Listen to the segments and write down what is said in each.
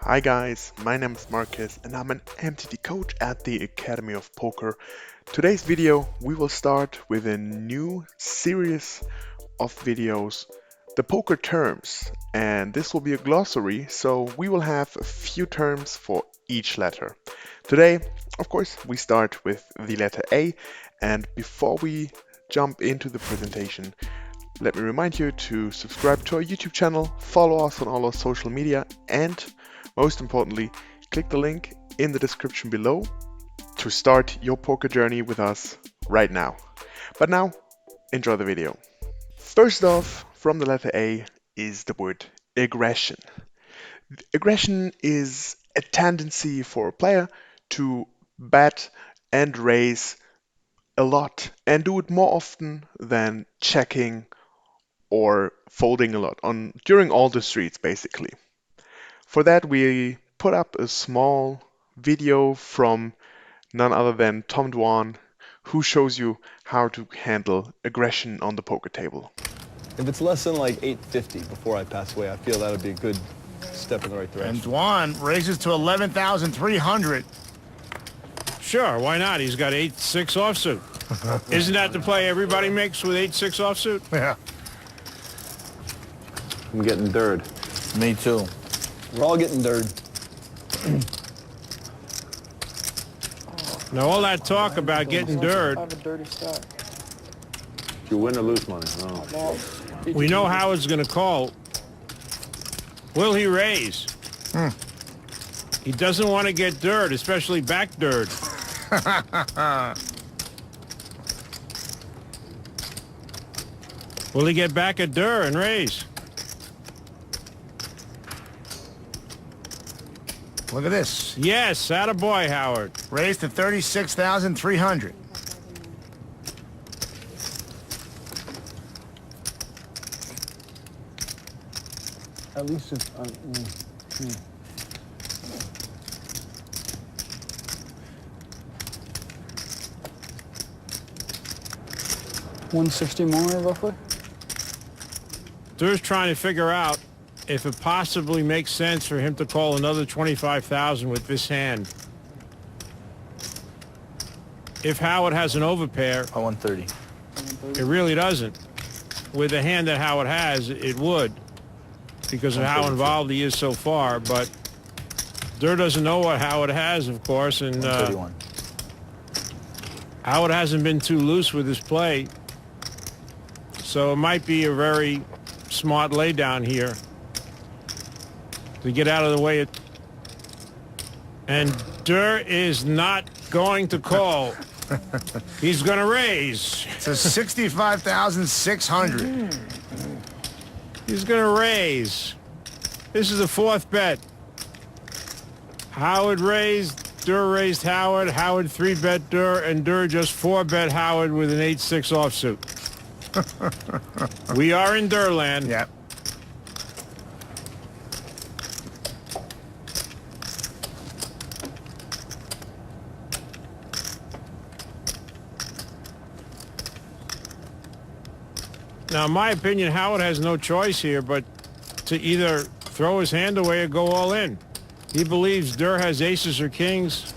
Hi guys, my name is Markus and I'm an MTT coach at the Academy of Poker. Today's video we will start with a new series of videos, the poker terms, and this will be a glossary, so we will have a few terms for each letter. Today, of course, we start with the letter A, and before we jump into the presentation, let me remind you to subscribe to our YouTube channel, follow us on all our social media, and most importantly, click the link in the description below to start your poker journey with us right now. But now, enjoy the video. First off, from the letter A is the word aggression. Aggression is a tendency for a player to bet and raise a lot and do it more often than checking or folding a lot during all the streets basically. For that we put up a small video from none other than Tom Dwan, who shows you how to handle aggression on the poker table. If it's less than like 850 before I pass away, I feel that would be a good step in the right direction. And Dwan raises to 11,300. Sure, why not? He's got 8-6 offsuit. Isn't that the play everybody makes with 8-6 offsuit? Yeah. I'm getting dird. Me too. We're all getting dird. Now all that talk about getting dirt, I have a dirty stack. You win or lose money? No. we know Howard's going to call. Will he raise? He doesn't want to get dirt, especially back dirt. Will he get back at dirt and raise? Look at this. Yes, attaboy, Howard. Raised to 36,300. At least it's... 160 more, roughly? Dur's trying to figure out if it possibly makes sense for him to call another 25,000 with this hand. If Howard has an overpair, 130. it really doesn't. With the hand that Howard has, it would, because of how involved he is so far. But Dur doesn't know what Howard has, of course, and 131. Howard hasn't been too loose with his play. So it might be a very smart laydown here to get out of the way. And Dur is not going to call. He's going to raise. To 65,600. He's going to raise. This is the fourth bet. Howard raised, Dur raised Howard, Howard 3-bet Dur, and Dur just 4-bet Howard with an 8-6 offsuit. We are in Durland. Yep. Now, in my opinion, Howard has no choice here but to either throw his hand away or go all in. He believes Dur has aces or kings.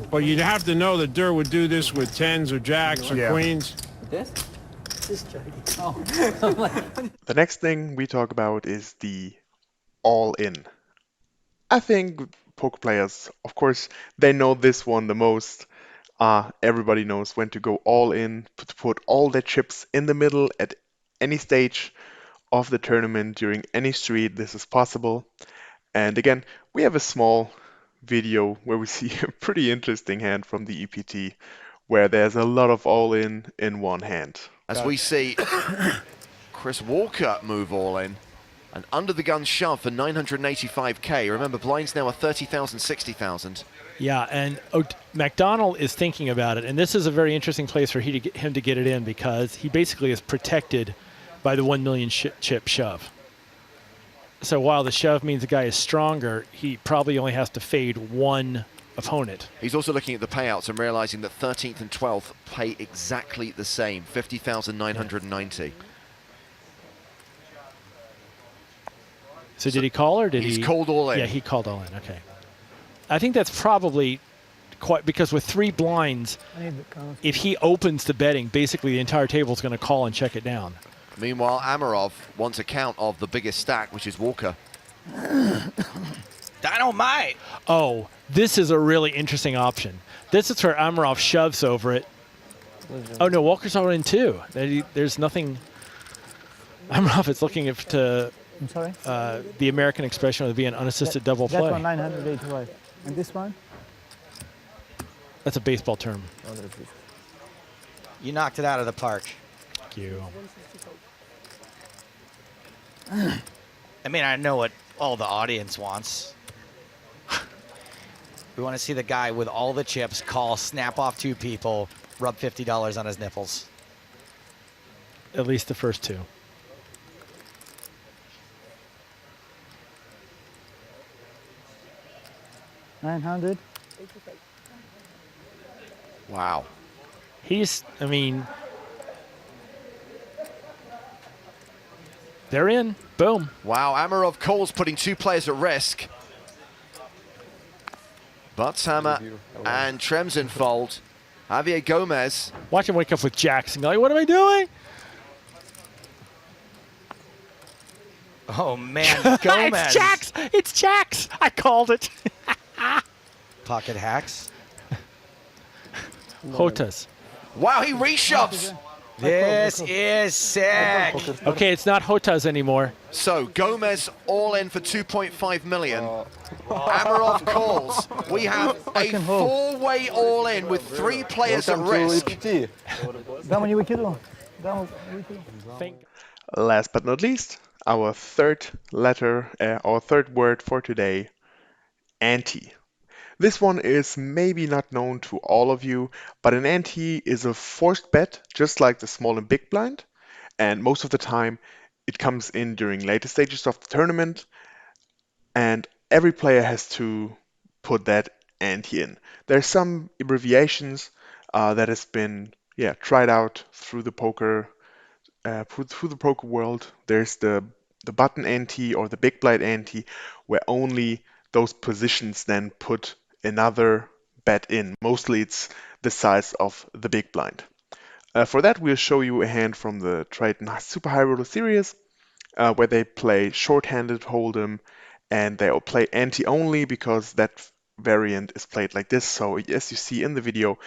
But you'd have to know that Dur would do this with 10s or jacks or queens. This? This is joking. Oh. The next thing we talk about is the all-in. I think poker players, of course, they know this one the most. Everybody knows when to go all in, to put all their chips in the middle at any stage of the tournament during any street. This is possible. And again, we have a small video where we see a pretty interesting hand from the EPT where there's a lot of all in one hand. As we see Chris Walker move all in, an under the gun shove for 985k. Remember, blinds now are 30,000, 60,000. Yeah, and McDonald is thinking about it, and this is a very interesting place for him to get it in because he basically is protected by the 1 million chip shove. So while the shove means the guy is stronger, he probably only has to fade one opponent. He's also looking at the payouts and realizing that 13th and 12th pay exactly the same, 50,990. So did he call or did he? He's called all in. Yeah, he called all in. Okay. I think that's probably quite because with 3 blinds, I need the count. if he opens the betting, basically the entire table is going to call and check it down. Meanwhile, Amarov wants a count of the biggest stack, which is Walker. Dynamite! Oh, this is a really interesting option. This is where Amarov shoves over it. Oh no, Walker's all in too. There's nothing. Amarov is looking to I'm sorry? the American expression would be an unassisted double That play. one 985. And this one? That's a baseball term. You knocked it out of the park. Thank you. I mean, I know what all the audience wants. We want to see the guy with all the chips call, snap off 2 people, rub $50 on his nipples. At least the first 2. $900. Wow. I mean, they're in. Boom. Wow, Amarov calls, putting 2 players at risk. Buttshammer and Tremzen fold. Javier Gomez. Watch him wake up with jacks and go, like, what am I doing? Oh, man, Gomez. It's jacks. It's jacks. I called it. Pocket hacks. Hotas. Wow, he reshoves. This is sick. Okay, it's not Hotas anymore. So Gomez all in for 2.5 million. Amarov calls. We have a 4-way all in with 3 players at risk. Last but not least, our third letter, our third word for today, ante. This one is maybe not known to all of you, but an ante is a forced bet, just like the small and big blind. And most of the time, it comes in during later stages of the tournament, and every player has to put that ante in. There's some abbreviations that has been tried out through the poker world. There's the button ante or the big blind ante, where only those positions then put another bet in. Mostly it's the size of the big blind. For that, we'll show you a hand from the Triton Super High Roller Series, where they play short-handed hold'em, and they'll play ante only because that variant is played like this. So as you see in the video,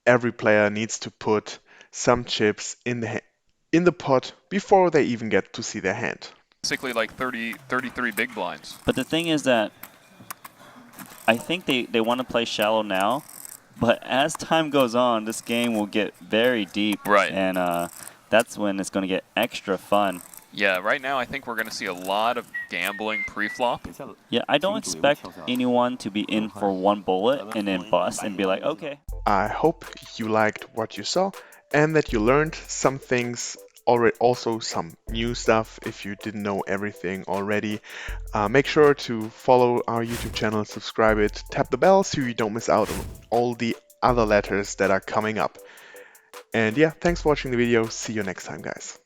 every player needs to put some chips in the pot before they even get to see their hand. Basically like 33 big blinds. But the thing is that I think they want to play shallow now, but as time goes on, this game will get very deep. Right. And that's when it's going to get extra fun. Yeah, right now I think we're going to see a lot of gambling pre-flop. Yeah, I don't expect anyone to be in for 1 bullet and then bust and be like, okay. I hope you liked what you saw and that you learned some things, also some new stuff if you didn't know everything already. Make sure to follow our YouTube channel, subscribe it, tap the bell so you don't miss out on all the other letters that are coming up. And yeah, thanks for watching the video. See you next time, guys.